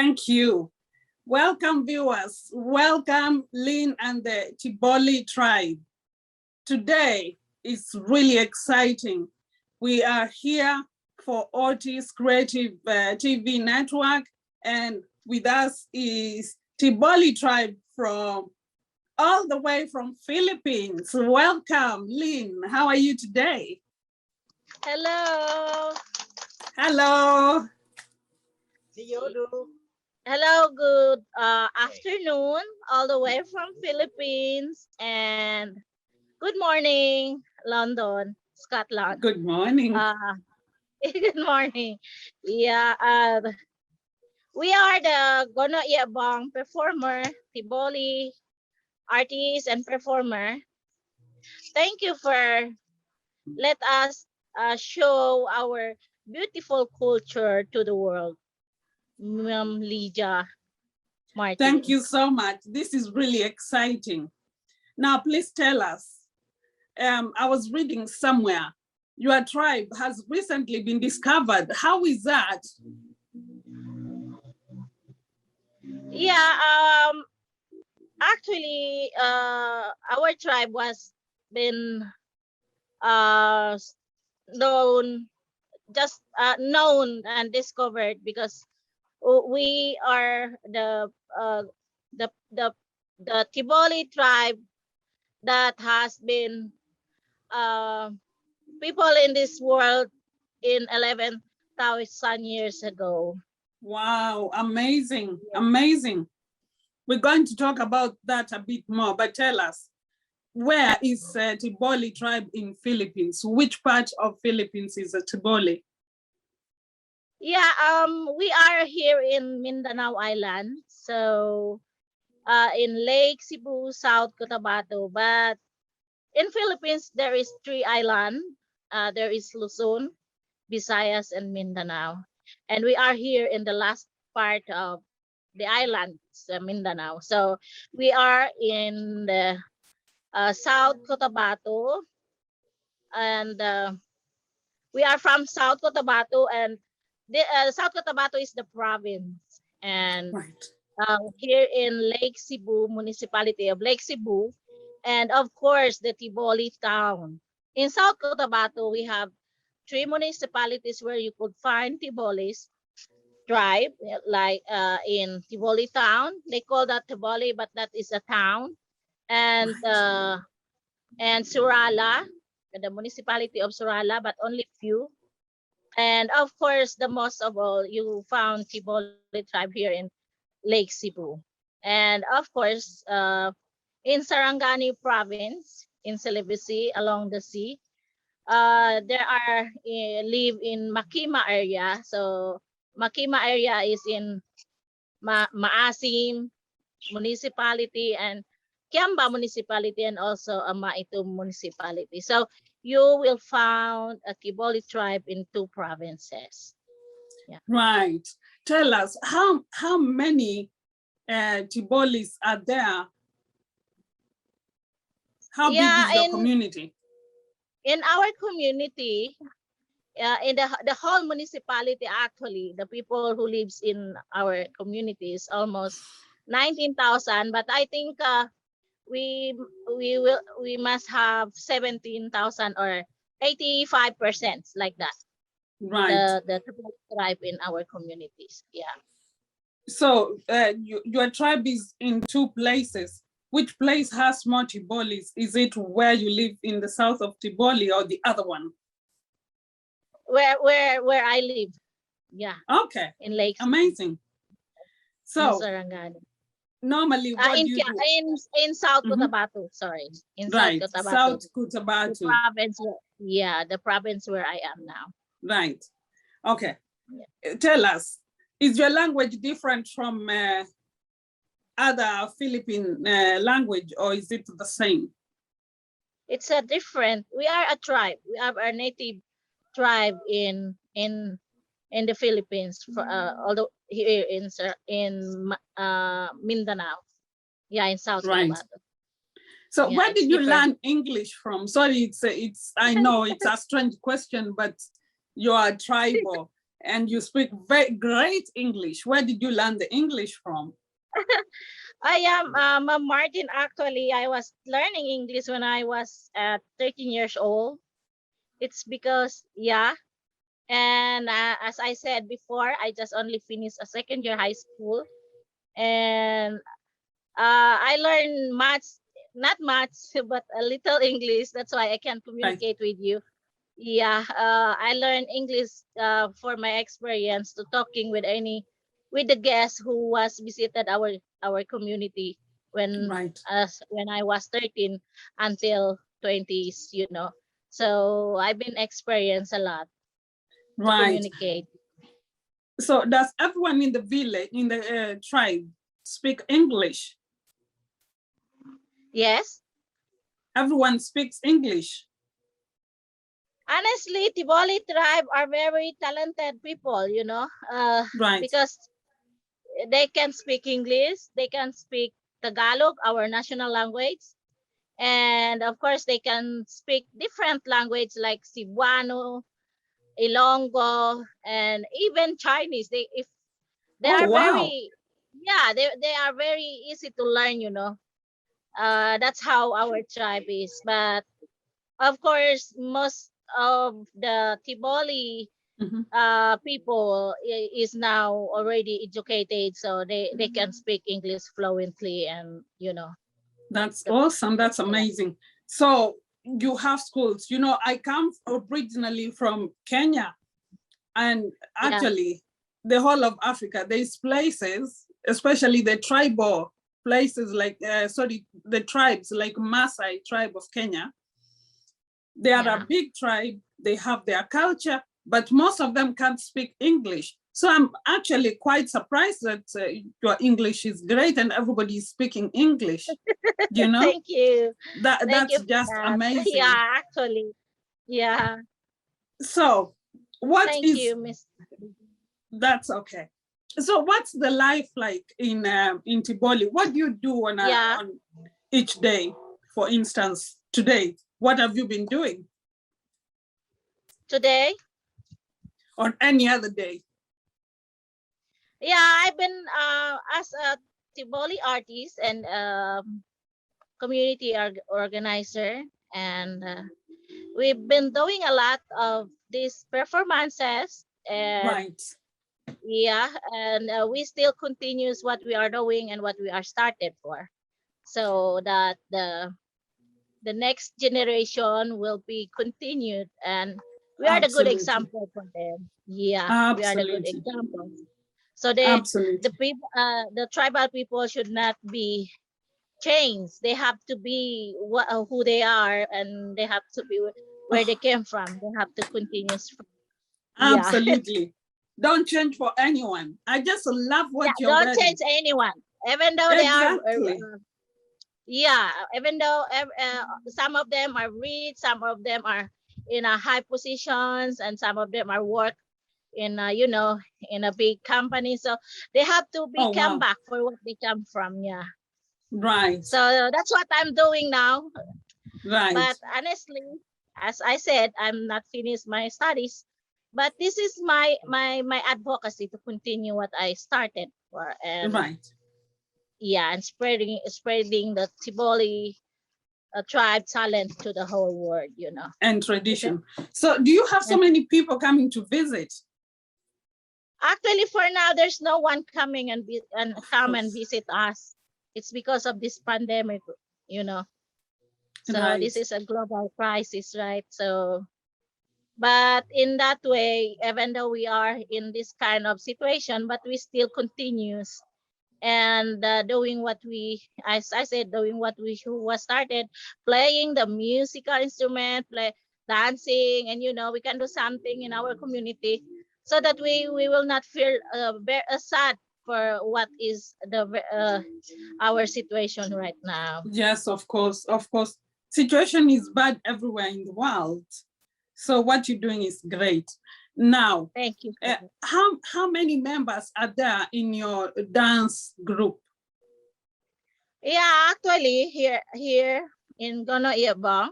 Thank you. Welcome, viewers. Welcome, Lyn and the Tiboli tribe. Today is really exciting. We are here for Otis Creative TV Network, and with us is Tiboli tribe from all the way from Philippines. Welcome, Lyn. How are you today? Hello. Hello. Hello, good afternoon, all the way from Philippines, and good morning, London, Scotland. Good morning. Good morning. Yeah, we are the Gono Ye Bong performer, Tiboli artist and performer. Thank you for let us show our beautiful culture to the world. Ma'am Lydia Martin. Thank you so much. This is really exciting. Now, please tell us, I was reading somewhere, your tribe has recently been discovered. How is that? Yeah, actually, our tribe was been known and discovered because we are the Tiboli tribe that has been people in this world in 11,000 years ago. Wow, amazing, amazing. We're going to talk about that a bit more, but tell us, where is Tiboli tribe in Philippines? Which part of Philippines is a Tiboli? Yeah, we are here in Mindanao Island, so in Lake Cebu, South Cotabato. But in Philippines, there is 3 islands. There is Luzon, Visayas, and Mindanao. And we are here in the last part of the islands, Mindanao. So we are in the South Cotabato, and we are from South Cotabato, and the South Cotabato is the province, and here in Lake Cebu, municipality of Lake Cebu, and of course the Tiboli town. In South Cotabato, we have 3 municipalities where you could find Tiboli's tribe, like in Tiboli town. They call that Tiboli, but that is a town, and Surala, the municipality of Surala, but only few. And of course, the most of all, you found Tiboli tribe here in Lake Cebu. And of course, in Sarangani province, in Celebesi, along the sea, there are live in Makima area. So Makima area is in Maasim municipality and Kiamba municipality, and also Maitum municipality. So you will find a Tiboli tribe in 2 provinces. Yeah. Right. Tell us, how many Tibolis are there? How big is your community? In our community, in the whole municipality, actually, the people who lives in our community is almost 19,000. But I think we must have 17,000 or 85%, like that. Right. The tribe in our communities. Yeah. So your tribe is in 2 places. Which place has more Tibolis? Is it where you live in the south of Tiboli or the other one? Where I live. Yeah. Okay. In Lake. Amazing. So in Sarangani. Normally, what do you do? In South Cotabato, sorry. In right. South Cotabato. South Cotabato. The province, yeah, the province where I am now. Right. Okay. Yeah. Tell us, is your language different from other Philippine language, or is it the same? It's a different. We are a tribe. We have our native tribe in the Philippines, although here in Mindanao. Yeah, in South Cotabato. So yeah, where did you learn English from? Sorry, it's I know it's a strange question, but you are tribal. And you speak very great English. Where did you learn the English from? I am Martin. Actually, I was learning English when I was 13 years old. It's because, yeah. And as I said before, I just only finished a second year high school. And I learned much, not much, but a little English. That's why I can Right. communicate with you. Yeah, I learned English for my experience to talking with the guests who was visited our community Right. when I was 13 until 20s, you know. So I've been experienced a lot to Right. communicate. So does everyone in the village, in the tribe, speak English? Yes. Everyone speaks English. Honestly, Tiboli tribe are very talented people, you know, Right. because they can speak English, they can speak Tagalog, our national language, and of course they can speak different language like Cebuano, Ilonggo, and even Chinese. If they Oh, are wow. very, yeah, they are very easy to learn, you know. That's how our tribe is. But of course, most of the Tiboli Mhm. people is now already educated, so they can speak English fluently, and you know. That's The, awesome. That's amazing. So you have schools. You know, I come originally from Kenya, and yeah, actually, the whole of Africa, there's places, especially the tribal places like, the tribes like Maasai tribe of Kenya. They are a yeah. big tribe. They have their culture, but most of them can't speak English. So I'm actually quite surprised that your English is great and everybody is speaking English. You know, Thank you. Thank that's you for just that. amazing. Yeah, actually. Yeah. So, what Thank is you, Miss. that's okay. So, what's the life like in Tiboli? What do you do Yeah. on each day? For instance, today, what have you been doing Today, on any other day? yeah, I've been as a Tiboli artist and community organizer, and we've been doing a lot of these performances, and Right. yeah, and we still continues what we are doing and what we are started for, so that the next generation will be continued, and we are the good Absolutely. example for them. Yeah, we are the good Absolutely. examples. So the Absolutely. people, the tribal people should not be changed. They have to be who they are, and they have to be where they Oh, came from. They have to continue. Yeah. absolutely. Don't change for anyone. I just love Yeah, what you're don't wearing. change anyone, even though they are Exactly. yeah, even though some of them are rich, some of them are in a high positions, and some of them are work in you know, in a big company, so they have to be Oh, come wow. back for what they come from. Yeah, Right. so that's what I'm doing now. Right. But honestly, as I said, I'm not finished my studies, but this is my advocacy to continue what I started for, and Right. yeah, and spreading the Tiboli tribe talent to the whole world, you know. And tradition. So, do you have so And many people coming to visit? actually, for now, there's no one coming and Of come and course. visit us. It's because of this pandemic, you know. So Right. this is a global crisis, right? So, but in that way, even though we are in this kind of situation, but we still continues and doing what we, as I said, doing what we who was started, playing the musical instrument, play dancing, and you know, we can do something in our community so that we will not feel sad for what is the our situation right now. Yes, of course. Of course. Situation is bad everywhere in the world. So what you're doing is great. Now, Thank you. how many members are there in your dance group? Yeah, actually, here in Gono Ye Bong,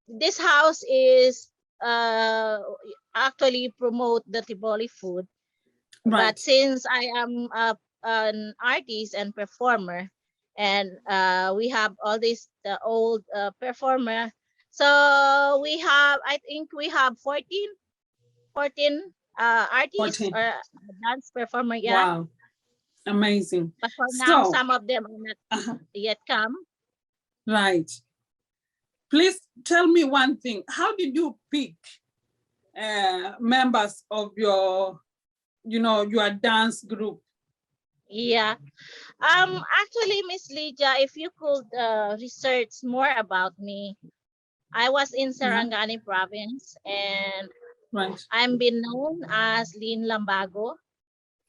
this house is actually promote the Tiboli food. Right. But since I am an artist and performer, and we have all these old performer, so we have, I think we have 14 artists 14. or dance performer, yeah. Wow. Amazing. But for now, So, some of them are not yet come. right. Please tell me one thing. How did you pick members of your, your dance group? Yeah. Actually, Miss Lydia, if you could research more about me, I was in Sarangani province, and Right. I'm been known as Lyn Lambago,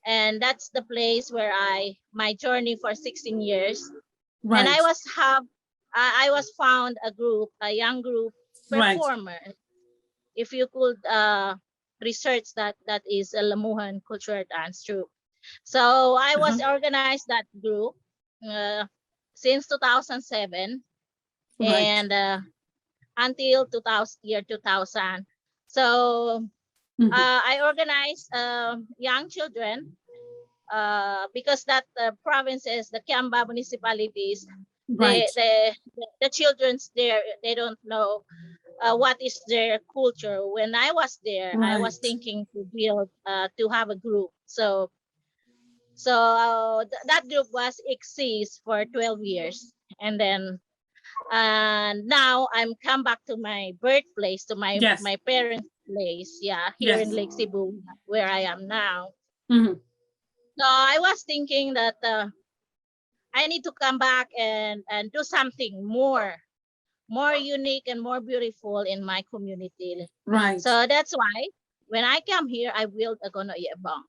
and that's the place where my journey for 16 years. Right. And I was found a young group performer. Right. If you could research that is a Lamuhan cultural dance troupe. So I was organized that group since 2007, right. And until 2000. So I organized young children because that provinces, the Kiamba municipalities, right. the children's there, they don't know what is their culture. When I was there, right. I was thinking to build to have a group. So that group exists for 12 years, and then now I'm come back to my birthplace, to my my parents' place, yeah, here in Lake Cebu, where I am now. So I was thinking that I need to come back and do something more unique and more beautiful in my community. Right. So that's why when I come here, I built a Gono Ye Bong.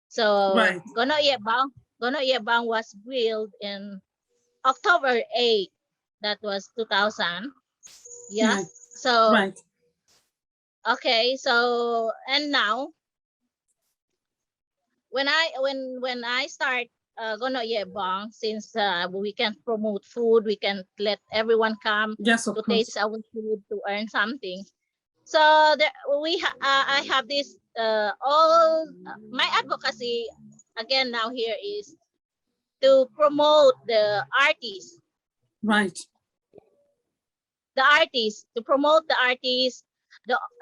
So right. Gono Ye Bong was built in October 8th. That was 2000. Yeah. Right. So right. Okay. So and now when I start Gono Ye Bong, since we can promote food, we can let everyone come to taste our food, to earn something. So I have this all my advocacy again now here is to promote the artists. Right. To promote the artists,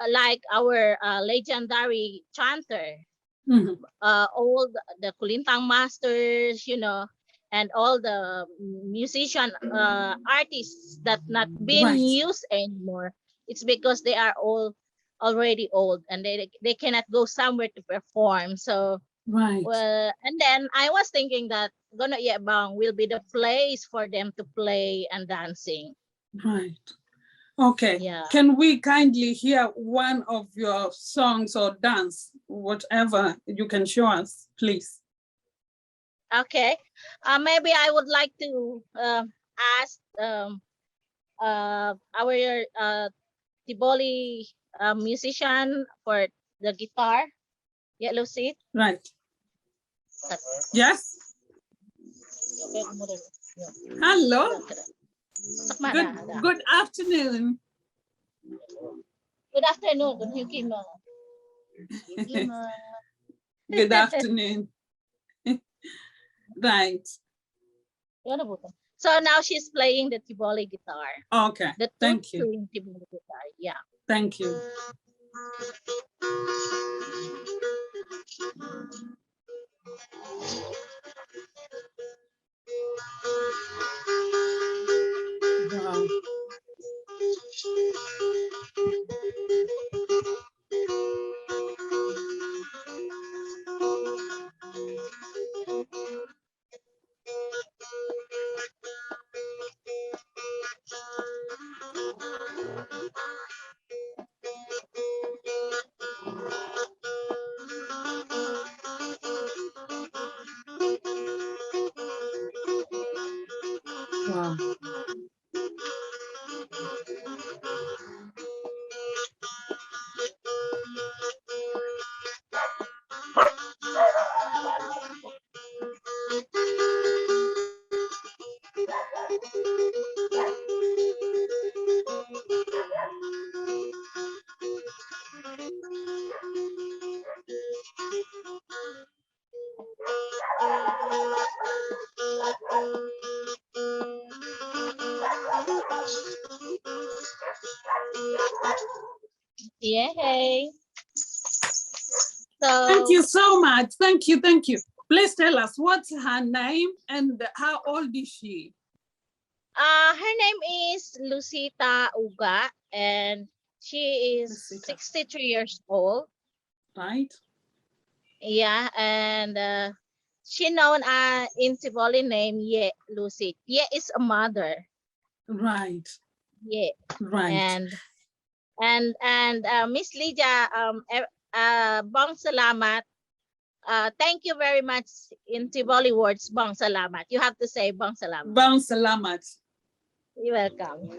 like our legendary chanter, all the Kulintang masters, and all the musician artists that not being used anymore. It's because they are all already old, and they cannot go somewhere to perform. So right. Well, and then I was thinking that Gono Ye Bong will be the place for them to play and dancing. Right. Okay. Yeah. Can we kindly hear one of your songs or dance, whatever you can show us, please? Okay. Maybe I would like to ask our Tiboli musician for the guitar. Yellow seat. Right. Yes. Hello. Good afternoon. Good afternoon. Good afternoon. Right. So now she's playing the Tiboli guitar. Okay. Thank you. Tiboli guitar. Yeah. Thank you. Wow. Wow. Yay. Thank So you so much. Thank you. Thank you. Please tell us what's her name and how old is she? her name is Lucita Uga, and she is Lucita. 63 years old. Right. Yeah, and she known in Siboli name Ye Lucy. Ye is a mother. Right. Ye. Right. And Miss Lydia Bong Salamat. Thank you very much in Siboli words, Bong Salamat. You have to say Bong Salamat. Bang Salamat. You're welcome.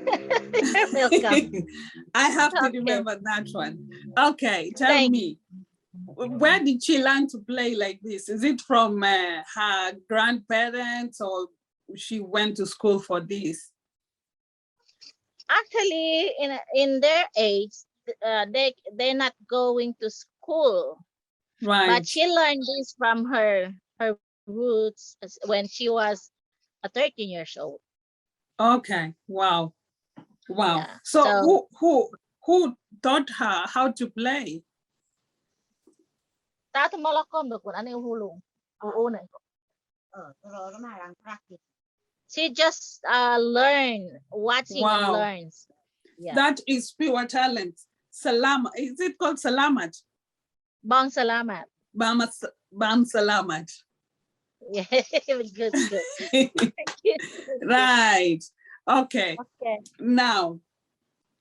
You're welcome. I have to Okay. remember that one. Okay, tell Thank me, where did she learn to play like this? Is it from her grandparents or she went to school for this? Actually, in their age, they're not going to school. Right. But she learned this from her roots when she was 13 years old. Okay. Wow. Wow. Yeah. So who taught her how to play? Tata malakon ba kun ano yung hulong? Uuna ko. She just learn, watching and Wow. learns. Yeah. That is pure talent. Salama. Is it called Salamat? Bang salamat. Bam Salamat. Yeah. Good. Right. Okay. Okay. Now,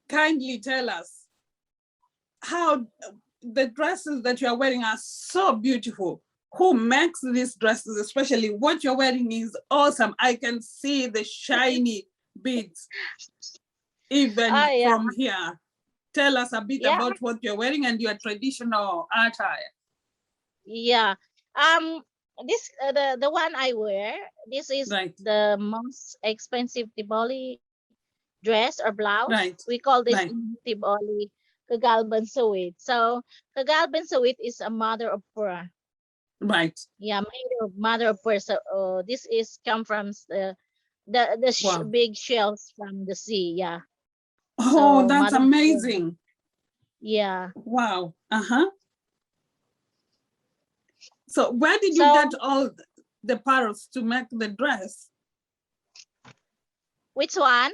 kindly tell us how the dresses that you are wearing are so beautiful. Who makes these dresses, especially what you're wearing is awesome. I can see the shiny beads even from here. Tell us a bit about what you're wearing and your traditional attire. Yeah. This the one I wear. This is the most expensive Tiboli dress or blouse. Right. We call this in Tiboli Kagalban Sawit. So Kagalban Sawit is a mother of pearl. Right. Yeah, mother of pearl. So this is come from the big shells from the sea. Yeah. Oh, so that's amazing. Yeah. Wow. So where did you get all the pearls to make the dress? Which one?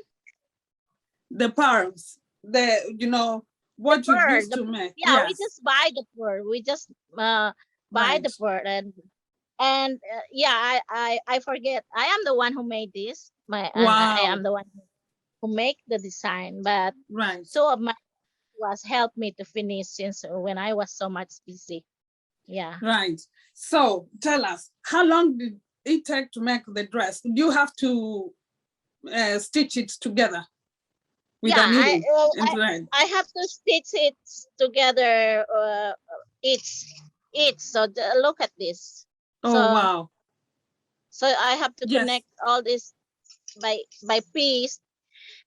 The pearls. What you used to make. Yeah, we just buy the pearl. We just buy the pearl and yeah, I forget. I am the one who made this. I am the one who make the design, but two of my was helped me to finish since when I was so much busy. Yeah. Right. So tell us, how long did it take to make the dress? Do you have to stitch it together with a needle and thread? I have to stitch it together each. So look at this. Oh, wow. So I have to connect all this by piece,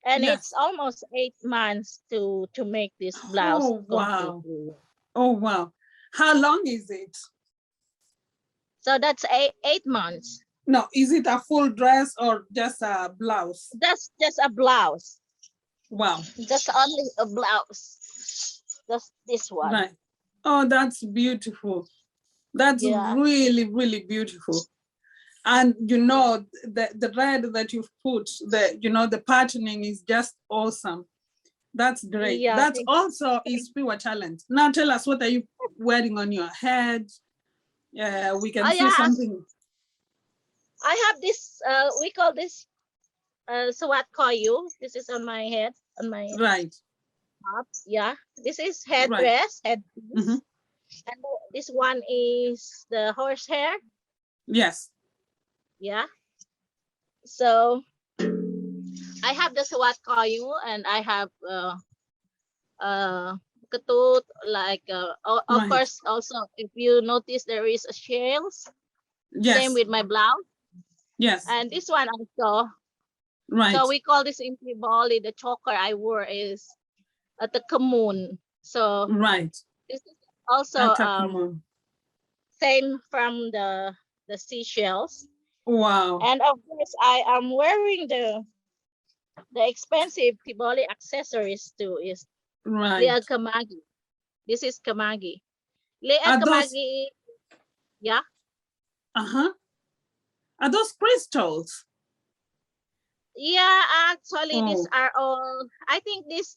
and it's almost 8 months to make this blouse. Oh, wow. Oh, wow. How long is it? So that's 8 months. No, is it a full dress or just a blouse? That's just a blouse. Wow. Just only a blouse. Just this one. Right. Oh, that's beautiful. That's really, really beautiful. And the red that you've put, the patterning is just awesome. That's great. Yeah, that also is pure talent. Now tell us, what are you wearing on your head? We can see something. I have this, we call this Sawat Koyu. This is on my head, on my top. Yeah, this is headdress, headpiece. And this one is the horse hair. Yes. Yeah. So I have the Sawat Koyu, and I have katut, like of course also, if you notice, there is a shells. Yes. Same with my blouse. Yes. And this one also. Right. So we call this in Bali, the choker I wore is at the kamun. So this is also same from the seashells. Wow. And of course, I am wearing the expensive Tiboli accessories too. Is Right. Liag Kamagi. This is Kamagi. Liag Are those, Kamagi. Yeah. are those crystals? Yeah, actually, these Oh. are all. I think this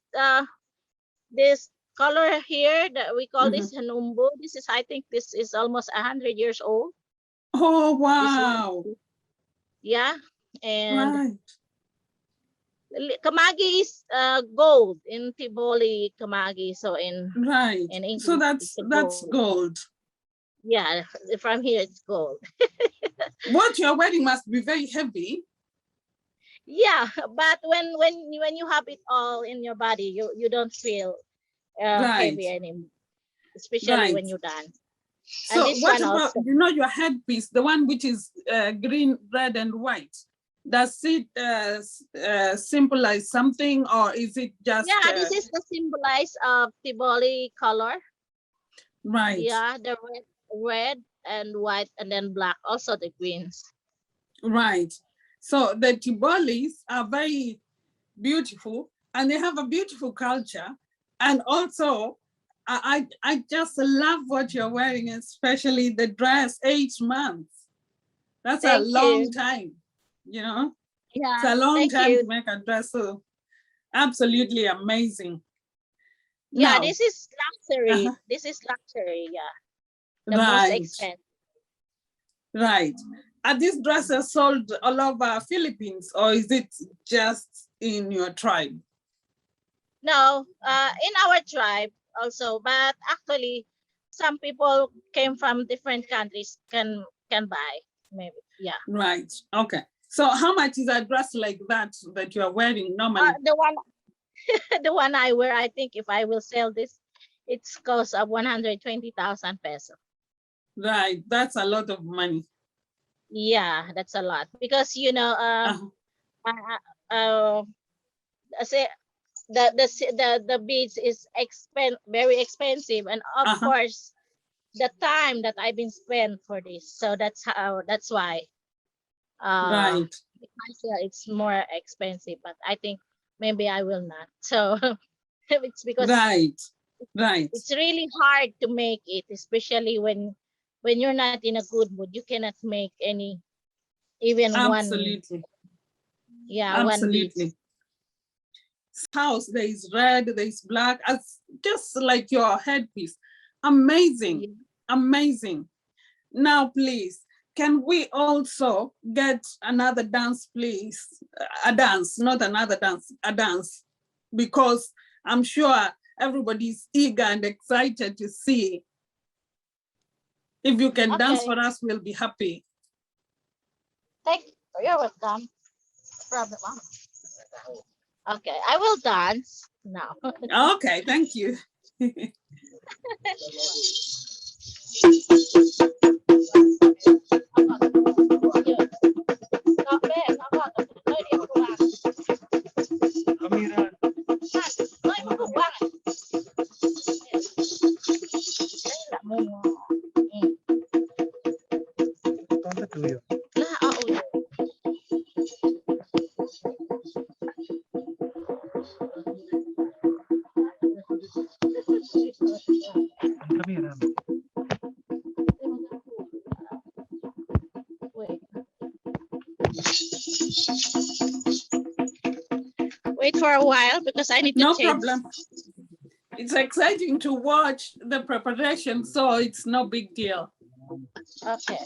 color here that we call this hanumbo. This is, I think, this is almost 100 years old. Oh, This wow. one, yeah, and Right. Kamagi is gold in Tiboli Kamagi. So in Right. So English, it's a that's gold. gold. Yeah, from here it's gold. What you're wearing must be very heavy. Yeah, but when you have it all in your body, you don't feel Right. heavy anymore, especially Right. when you dance. And So this what one about, also. you know, your headpiece, the one which is green, red, and white? Does it symbolize something, or is it just? Yeah, this is the symbolize of Tiboli color. Right. Yeah, the red and white, and then black, also the greens. Right. So the Tibolis are very beautiful, and they have a beautiful culture. And also, I just love what you're wearing, especially the dress, 8 months. That's a long time, you know? Yeah, it's a long thank time you. to make a dress. So absolutely amazing. Yeah, Now, this is luxury. This is luxury, yeah. The most right, expensive. right. Are these dresses sold all over Philippines, or is it just in your tribe? No, in our tribe also, but actually some people came from different countries can buy, maybe. Yeah. Right. Okay. So how much is a dress like that you are wearing normally? The one the one I wear, I think if I will sell this, it's cost of 120,000 pesos. Right. That's a lot of money. Yeah, that's a lot because say the beads is very expensive, and of course the time that I've been spent for this, so that's why right, it's more expensive. But I think maybe I will not. So it's because right. it's really hard to make it, especially when you're not in a good mood. You cannot make any, even Absolutely. one. Yeah, absolutely. 1 bead. House, there is red, there is black, as just like your headpiece. Amazing, amazing. Now, please, can we also get another dance, please? A dance, not another dance, a dance, because I'm sure everybody's eager and excited to see. If you can dance for us, we'll be happy. You're welcome. Problem. Okay, I will dance now. Okay, thank you. Wait for a while because I need to change. No problem. It's exciting to watch the preparation, so it's no big deal. Okay.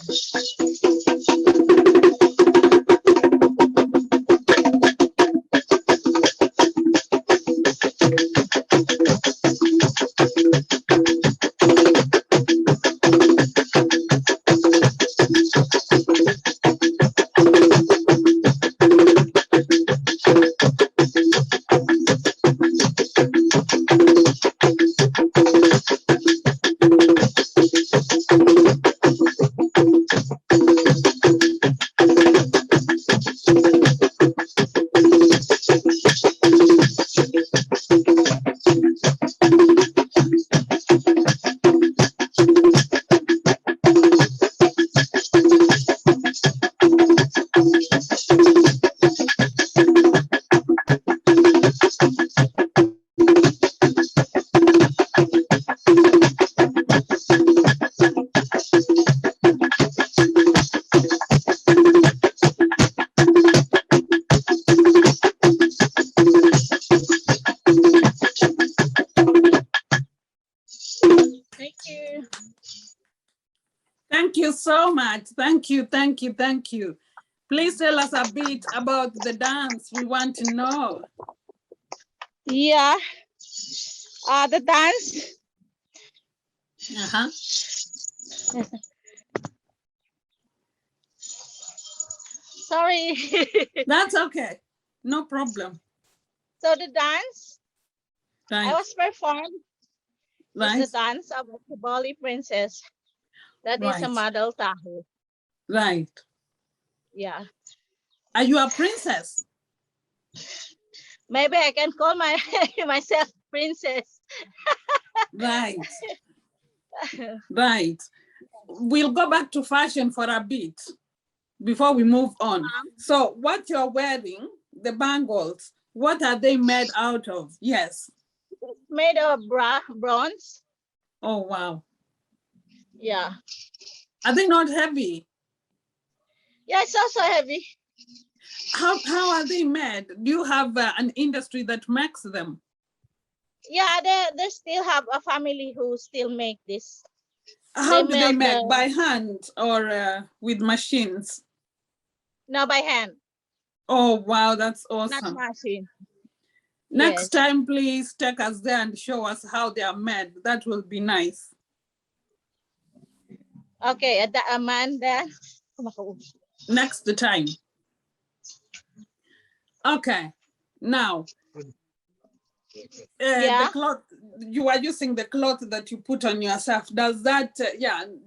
you. Thank you so much. Thank you, thank you, thank you. Please tell us a bit about the dance. We want to know. Yeah. The dance. Sorry. That's okay. No problem. So the dance I Right. was performed is Right. the dance of the Bali princess. That is a Right. model tahu. Right. Yeah. Are you a princess? Maybe I can call myself princess. Right. Right. We'll go back to fashion for a bit before we move on. So what you're wearing, the bangles, what are they made out of? Yes. Made of bronze. Oh, wow. Yeah. Are they not heavy? Yeah, it's also heavy. How are they made? Do you have an industry that makes them? Yeah, they still have a family who still make this. How do they make? By hand or with machines? No, by hand. Oh, wow, that's awesome. Not machine. Next Yes. time, please take us there and show us how they are made. That will be nice. Okay, Amanda. Next time. Okay, now, Yeah. the cloth, you are using the cloth that you put on yourself. Does that,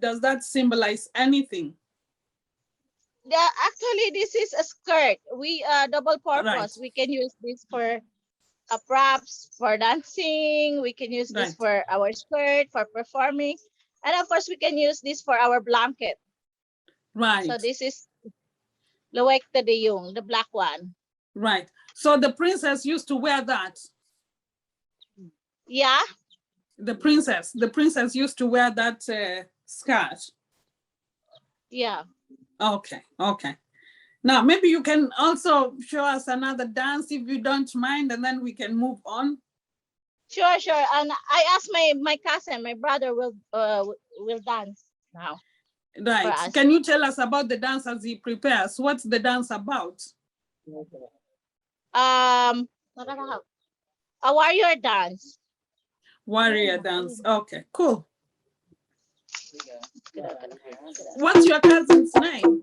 does that symbolize anything? Yeah, actually, this is a skirt. We double purpose. Right. We can use this for props, for dancing. We can use this for our skirt, for performing. And of course, we can use this for our blanket. Right. So this is Luwekta de Jung, the black one. Right. So the princess used to wear that? Yeah. The princess used to wear that skirt? Yeah. Okay, okay. Now, maybe you can also show us another dance if you don't mind, and then we can move on. Sure, sure. And I asked my cousin, my brother will dance now. Right. Can you tell us about the dance as he prepares? What's the dance about? A warrior dance. Warrior dance. Okay, cool. What's your cousin's name?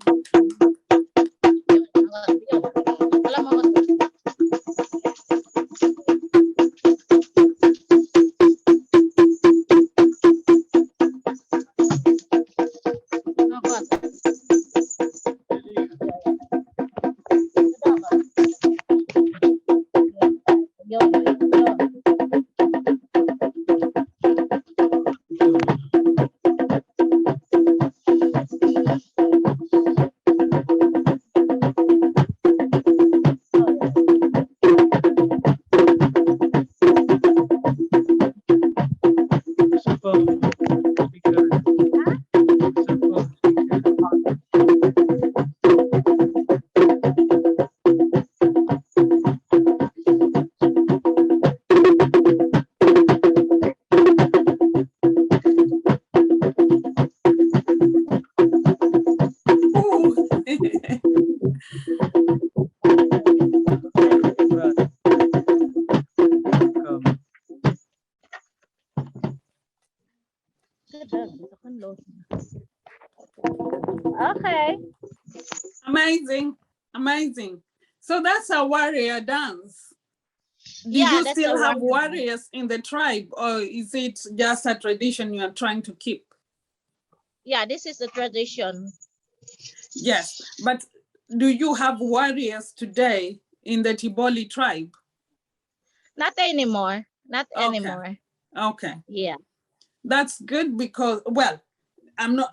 Okay. Amazing, amazing. So that's a warrior dance. Do you still have warriors in the tribe, or is it just a tradition you are trying to keep? Yeah, this is a tradition. Yes, but do you have warriors today in the Tiboli tribe? Not anymore. Not anymore. Okay. Yeah. That's good because, well, I'm not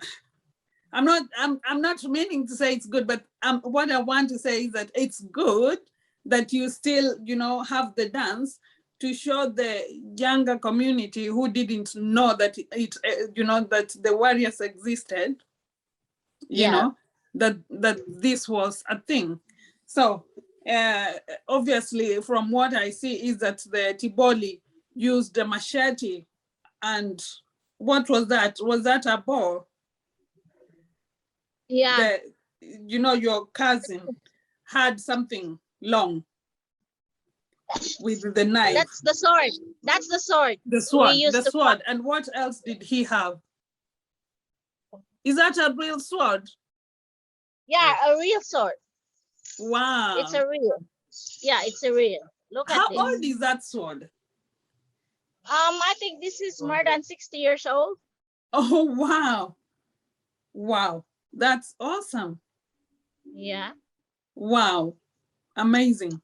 meaning to say it's good, but what I want to say is that it's good that you still, have the dance to show the younger community who didn't know that that the warriors existed, that this was a thing. So obviously from what I see is that the Tiboli used the machete and What was that? Was that a bow? Yeah. Your cousin had something long with the knife. That's the sword. That's the sword. The sword. The sword. And what else did he have? Is that a real sword? Yeah, a real sword. Wow. It's a real. Yeah, it's a real. Look at this. How old is that sword? I think this is more than 60 years old. Oh, wow. Wow. That's awesome. Yeah. Wow. Amazing.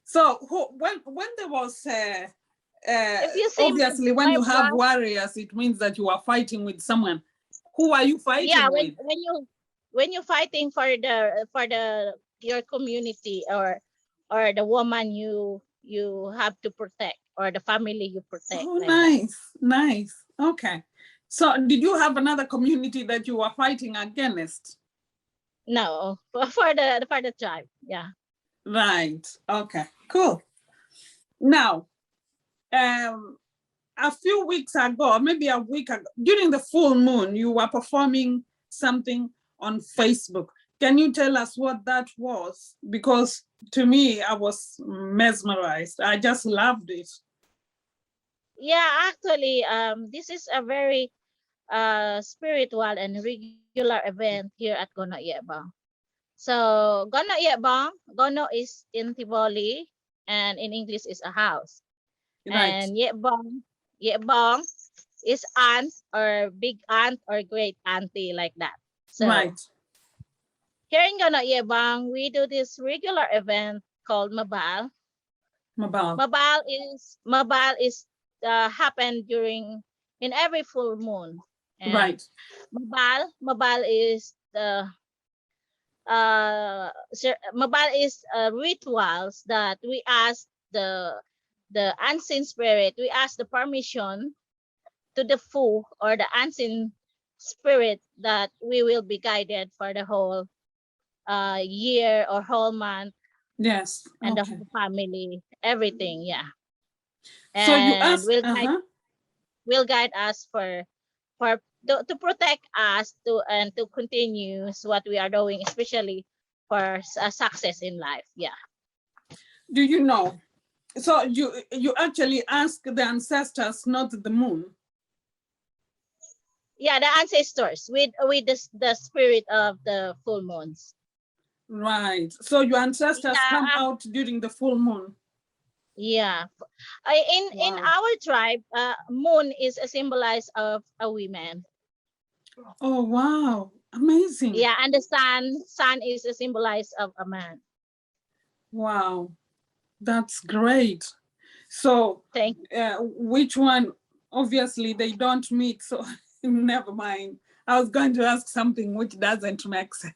So when there was If you see obviously when you have warriors, it means that you are fighting with someone. Who are you fighting with? when you're fighting for your community or the woman you have to protect or the family you protect. Oh, like nice, nice. Okay. So did you have another community that you were fighting against? No, for the tribe. Yeah. Right. Okay. Cool. Now, a few weeks ago, maybe a week ago, during the full moon, you were performing something on Facebook. Can you tell us what that was? Because to me, I was mesmerized. I just loved it. Yeah, actually, this is a very spiritual and regular event here at Gono Ye Bong. So Gono Ye Bong, Gono is in Tivoli, and in English is a house. Right. And Ye Bong is aunt or big aunt or great auntie, like that. So right. Here in Gono Ye Bong, we do this regular event called Mabal. Mabal is happen in every full moon. And right. Mabal is the Mabal is rituals that we ask the unseen spirit. We ask the permission to the Fu or the unseen spirit that we will be guided for the whole year or whole month. Yes. And the whole family, everything. Yeah. And so you ask, will guide us to protect us to continue what we are doing, especially for success in life. Yeah. Do you know? So you actually ask the ancestors, not the moon. Yeah, the ancestors with the spirit of the full moons. Right. So your ancestors come out during the full moon. Yeah. In our tribe, moon is a symbolize of a woman. Oh, wow. Amazing. Yeah, and the sun is a symbolize of a man. Wow. That's great. So which one? Obviously they don't meet, so never mind. I was going to ask something which doesn't make sense.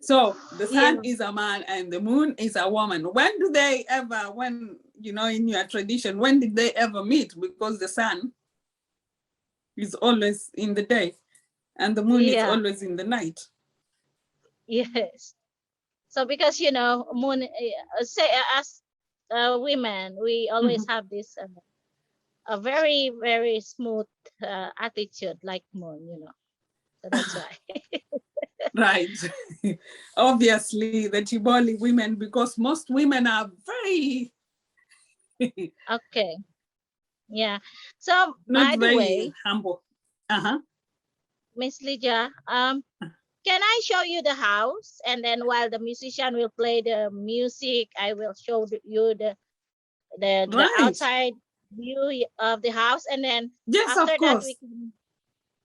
So the sun is a man and the moon is a woman. When do they ever, in your tradition, when did they ever meet? Because the sun is always in the day and the moon is always in the night. Yes. So because, moon, say as women, we always have this a very, very smooth attitude like moon, So that's why. Right. Obviously, the Chiboli women, because most women are very... Okay. Yeah. So, not by the very way, humble. Miss Lydia, can I show you the house? And then while the musician will play the music, I will show you the outside view of the house. And then after that,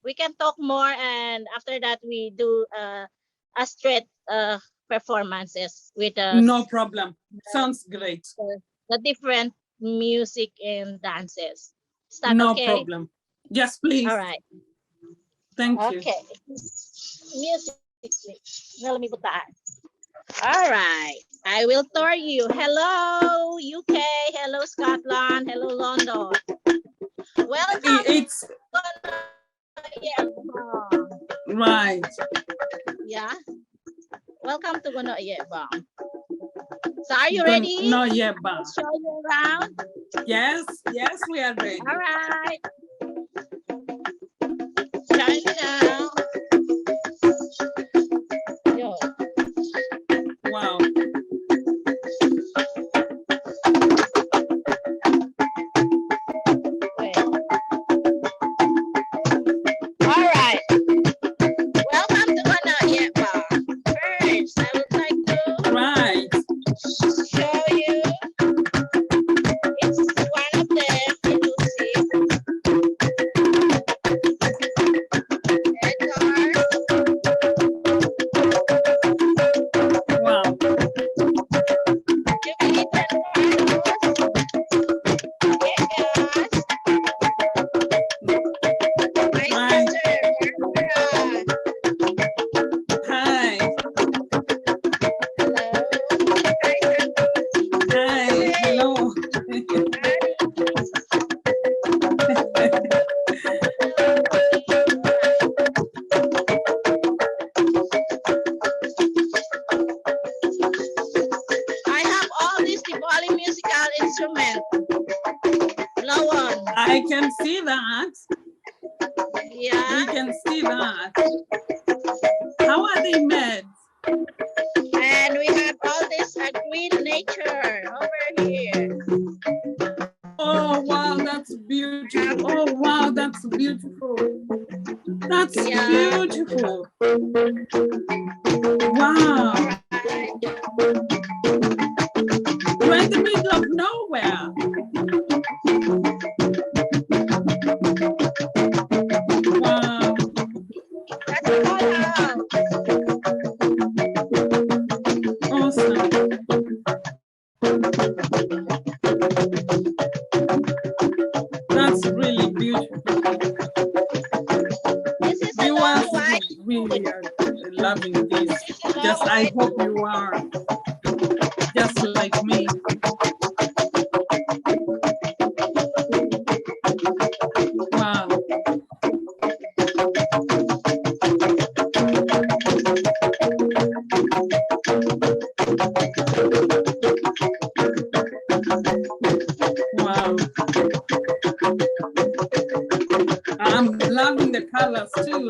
we can talk more. And after that, we do a straight performances with no problem. Sounds great. The different music and dances. Is that no okay? Problem. Yes, please. All right. Thank you. Okay. Music, please. Now let me put that. All right. I will tour you. Hello, UK. Hello, Scotland. Hello, London. Welcome. It's right. Yeah. Welcome to Gono Ye Bong. So are you ready? Gono Ye Bong. Show you around. Yes, we are ready. All right. right now. Yo. Wow. Wait. All right. Welcome to Gono Ye Bong. First, I would like to Right. show you. It's one of them. You will see. Wow. Right. Hi. Hi. Hello. I have all these Diwali musical instruments. Blow on. I can see that. Yeah. We can see that. How are they made? And we have all this green nature over here. Oh, wow, that's beautiful. Oh, wow, that's beautiful. That's beautiful. Wow. We're in the middle of nowhere. Wow. That's a whole house. Awesome. That's really beautiful. This is a You long are white really wood. are loving this. This is a long Just I white hope you are. Just like me. Wow. Wow. I'm loving the colors too.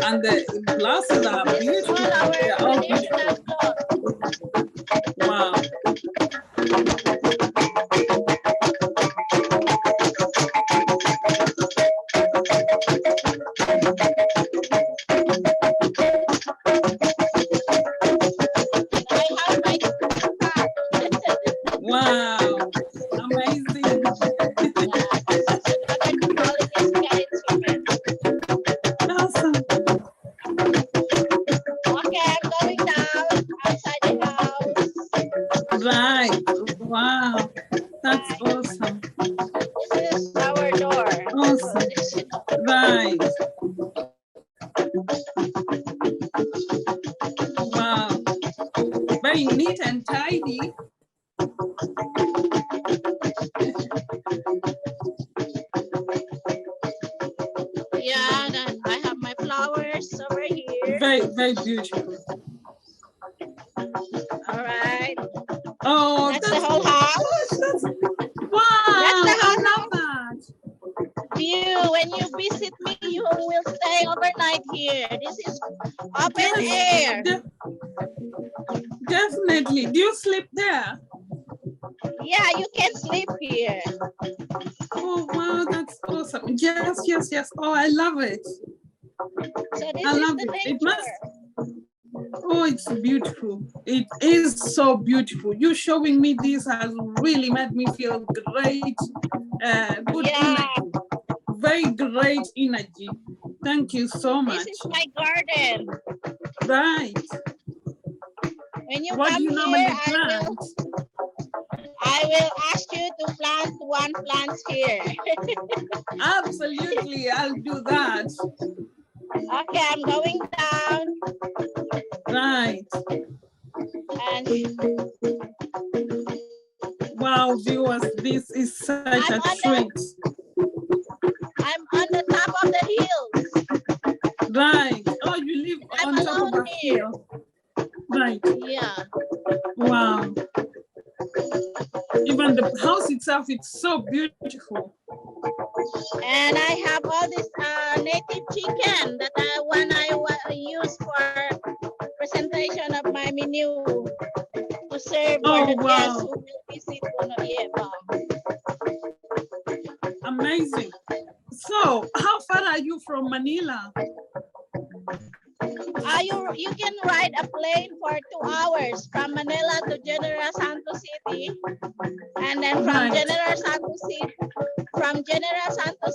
And the blouses are This is beautiful. all our They're all traditional beautiful. clothes. Wow. I have my cat. Wow. Amazing. This is another Diwali musical instrument. Awesome. Okay, I'm going down outside the house. Right. Wow. That's awesome. This is our door. Awesome. Right. Wow. Very neat and tidy. Yeah, then I have my flowers over here. Very, very beautiful. All right. Oh, That's the whole house. That's, wow. That's the I whole love that. view. When you visit me, you will stay overnight here. This is open air. Definitely. Do you sleep there? Yeah, you can sleep here. Oh, wow, that's awesome. Yes, yes, yes. Oh, I love it. So this I is love the it. nature. It must. Oh, it's beautiful. It is so beautiful. You showing me this has really made me feel great, good energy. Very great energy. Thank you so much. This is my garden. Right. When you What come do you here, normally plant? I will ask you to plant one plant here. Absolutely, I'll do that. Okay, I'm going down. Right. And wow, viewers, this is such a treat. I'm on the top of the hills. Right. Oh, you live I'm on top of a hill. Right. Yeah. Wow. Even the house itself, it's so beautiful. And I have all these chicken that one I use for presentation of my menu to serve for the guests who will visit Gono Ye Bong. Amazing. So, how far are you from Manila? You can ride a plane for 2 hours from Manila to General Santos City, and then from General Santos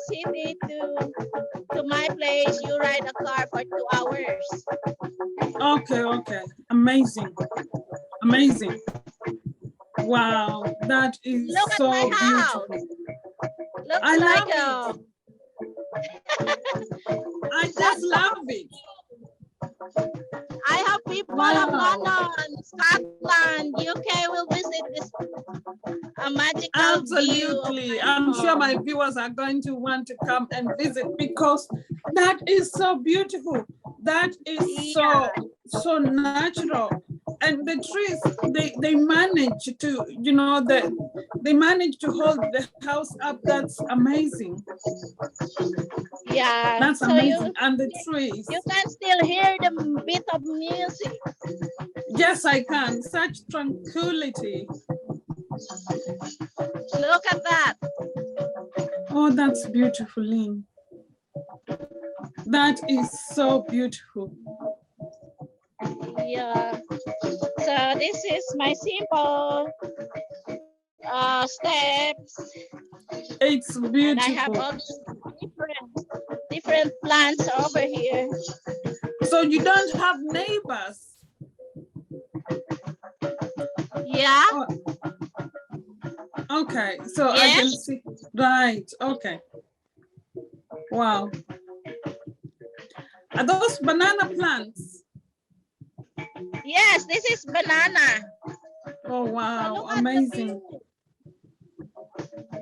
City to my place, you ride a car for 2 hours. Okay. Amazing. Wow, that is Look so at my house. beautiful. Looks I like love it. I just love it. I have people of London, Scotland, UK will visit this magical Absolutely. view. I'm sure my viewers are going to want to come and visit because that is so beautiful. That is so natural. And the trees, they manage to, they manage to hold the house up. That's amazing. Yeah. That's amazing. And the trees. You can still hear the beat of music. Yes, I can. Such tranquility. Look at that. Oh, that's beautiful, Lyn. That is so beautiful. Yeah. So this is my simple steps. It's beautiful. And I have all different plants over here. So you don't have neighbors? Yeah. Oh. Okay, so I can see. Right, okay. Wow. Are those banana plants? Yes, this is banana. Oh, wow, amazing.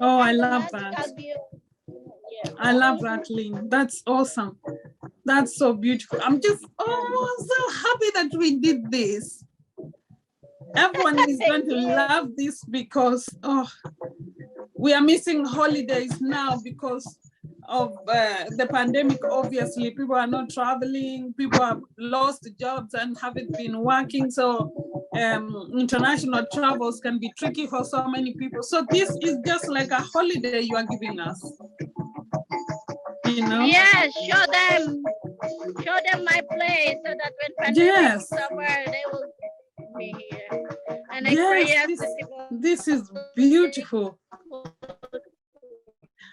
Oh, I love that. I love that, Lyn. That's awesome. That's so beautiful. I'm just so happy that we did this. Everyone is going to love this because we are missing holidays now because of the pandemic. Obviously, people are not traveling, people have lost jobs and haven't been working. So international travels can be tricky for so many people. So this is just like a holiday you are giving us. You know? Yes, show them my place so that when pandemic is over, they will be here. And I pray this is beautiful.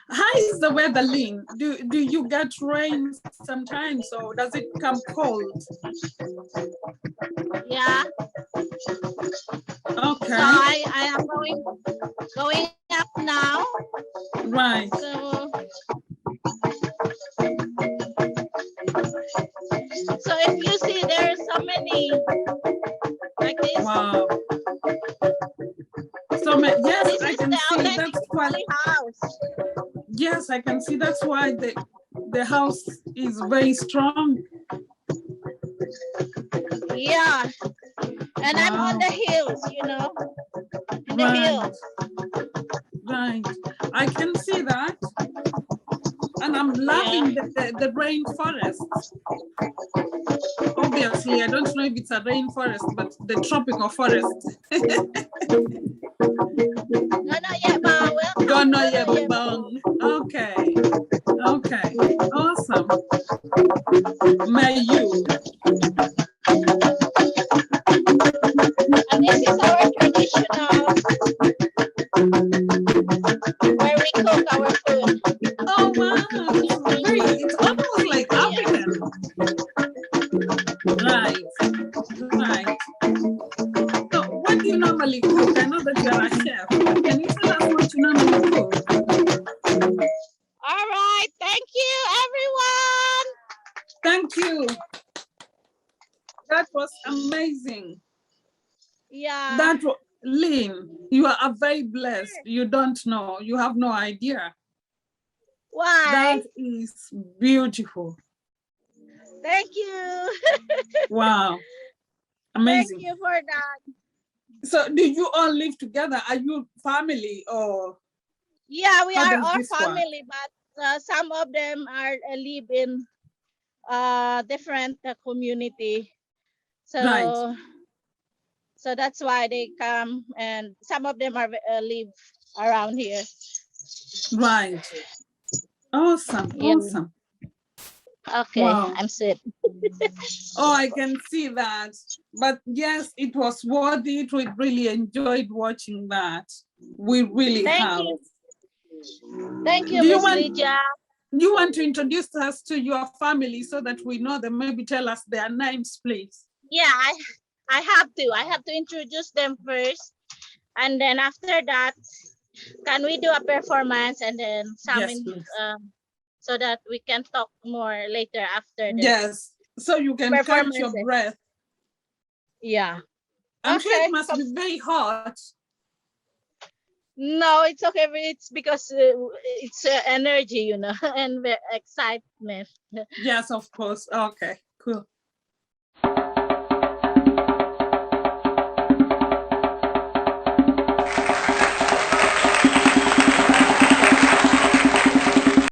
How is the weather, Lyn? Do you get rain sometimes, or does it come cold? Yeah. Okay. So I am going up now. Right. So if you see, there are so many like this. Wow. So yes, I can see. That's why. House. Yes, I can see. That's why the house is very strong. Yeah. And I'm on the hills, in the hills. Right. I can see that. And I'm loving the rainforest. Obviously, I don't know if it's a rainforest, but the tropical forest. Gono Ye Bong. Okay. Awesome. May you. And this is our traditional where we cook our food. Oh wow, it's almost like African. Right. So what do you normally cook? I know that you're a chef. Can you tell us what you normally cook? All right, thank you everyone. Thank you. That was amazing. Yeah. Lyn, you are very blessed. You don't know. You have no idea. Why? That is beautiful. Thank you. Wow. Amazing. Thank you for that. So do you all live together? Are you family or? Yeah, we are all family, but some of them are live different community. So Right. so that's why they come, and some of them are live around here. Right. Awesome. Yeah. Awesome. Okay, Wow. I'm set. Oh, I can see that. But yes, it was worth it. We really enjoyed watching that. We really Thank have. you. Thank you, Do you Miss want Lydia. you want to introduce us to your family so that we know them? Maybe tell us their names, please. Yeah, I have to. I have to introduce them first, and then after that, can we do a performance and then some Yes, please. so that we can talk more later after the Yes. So you can catch your performance. breath. Yeah. I'm sure it Okay. must be very hot. No, it's okay. It's because it's energy, and excitement. Yes, of course. Okay, cool.